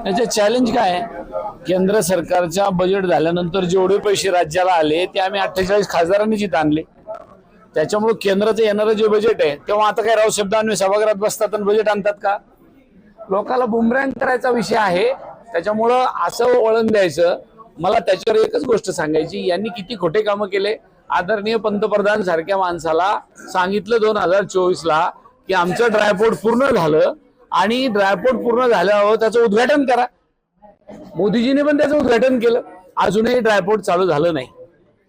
याचे चॅलेंज काय आहे? केंद्र सरकारच्या बजेट झाल्यानंतर जेवढे पैसे राज्याला आले ते आम्ही 48 खासदारांनी जिथं आणले. त्याच्यामुळे केंद्राचं येणारं जे बजेट आहे तेव्हा आता काय राव शब्दांनी सभागृहात बसतात आणि बजेट आणतात का? लोकांना बुमरँग करायचा विषय आहे. त्याच्यामुळं असं वळण द्यायचं. मला त्याच्यावर एकच गोष्ट सांगायची, यांनी किती खोटे कामं केले. आदरणीय पंतप्रधान सारख्या माणसाला सांगितलं 2024ला की आमचं ड्रायपोर्ट पूर्ण झालं आणि ड्रायपोर्ट पूर्ण झाल्यावर त्याचं उद्घाटन करा. मोदीजीने पण त्याचं उद्घाटन केलं. अजूनही ड्रायपोर्ट चालू झालं नाही,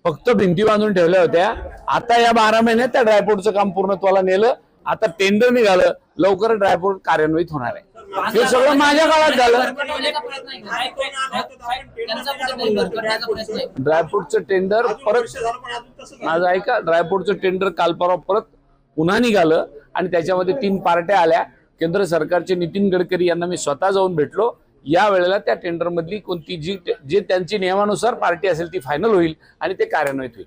फक्त भिंती बांधून ठेवल्या होत्या. आता या 12 महिन्यात त्या ड्रायपोर्टचं काम पूर्णत्वाला नेलं. आता टेंडर निघालं, लवकर ड्रायपोर्ट कार्यान्वित होणार आहे. हे सगळं माझ्या काळात झालं. ड्रायपोर्टचं टेंडर परत माझं ऐका, ड्रायपोर्टचं टेंडर काल परवा परत पुन्हा निघालं आणि त्याच्यामध्ये 3 पार्ट्या आल्या. केंद्र सरकारचे नितीन गडकरी यांना मी स्वतः जाऊन भेटलो. या वेळेला त्या टेंडर मधली कोणती जे त्यांची नियमानुसार पार्टी असेल ती फायनल होईल आणि ते कार्यान्वित होईल.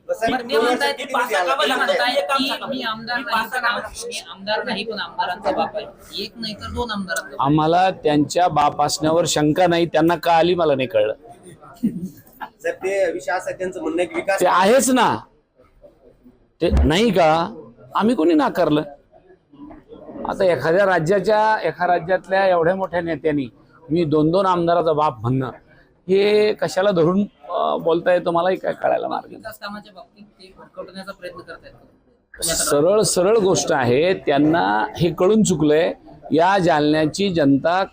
आम्हाला त्यांच्या बाप असण्यावर शंका नाही. त्यांना का आली मला नाही कळलं. ते आहेच ना, ते नाही का आम्ही कोणी नाकारलं? आता एका राज्यातल्या एवढ्या मोठ्या नेत्यांनी मी 2-2 आमदाराचा बाप म्हणणं हे कशाला धरून बोलता येतं मलाही काय कळायला मार्ग. सरळ गोष्ट आहे. त्यांना हे कळून चुकलंय. या जालन्याची जनता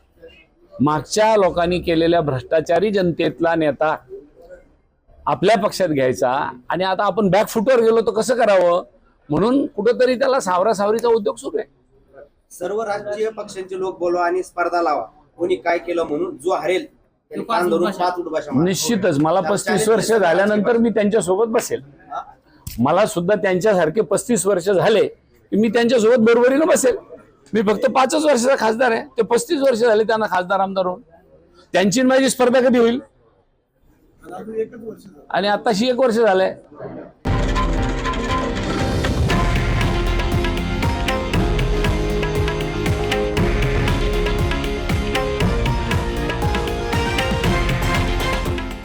मागच्या लोकांनी केलेल्या भ्रष्टाचारी जनतेतला नेता आपल्या पक्षात घ्यायचा आणि आता आपण बॅकफुटवर गेलो तर कसं करावं म्हणून कुठंतरी त्याला सावरासावरीचा उद्योग सुरू आहे. सर्व राजकीय पक्षांचे लोक बोलवा आणि स्पर्धा लावा, कोणी काय केलं म्हणून जो हरेल निश्चितच. मला 35 वर्ष झाल्यानंतर मी त्यांच्या सोबत बसेल. मला सुद्धा त्यांच्यासारखे 35 वर्ष झाले की मी त्यांच्यासोबत बरोबरीनं बसेल. मी फक्त 5च वर्षाचा खासदार आहे. ते 35 वर्ष झाले त्यांना खासदार आमदार होऊन. त्यांची माझी स्पर्धा कधी होईल? आणि आताशी 1 वर्ष झालंय.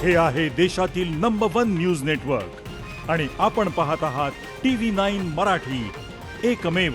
हे आहे देशातील नंबर 1 न्यूज नेटवर्क आणि आपण पाहत आहात TV9 मराठी, एकमेव.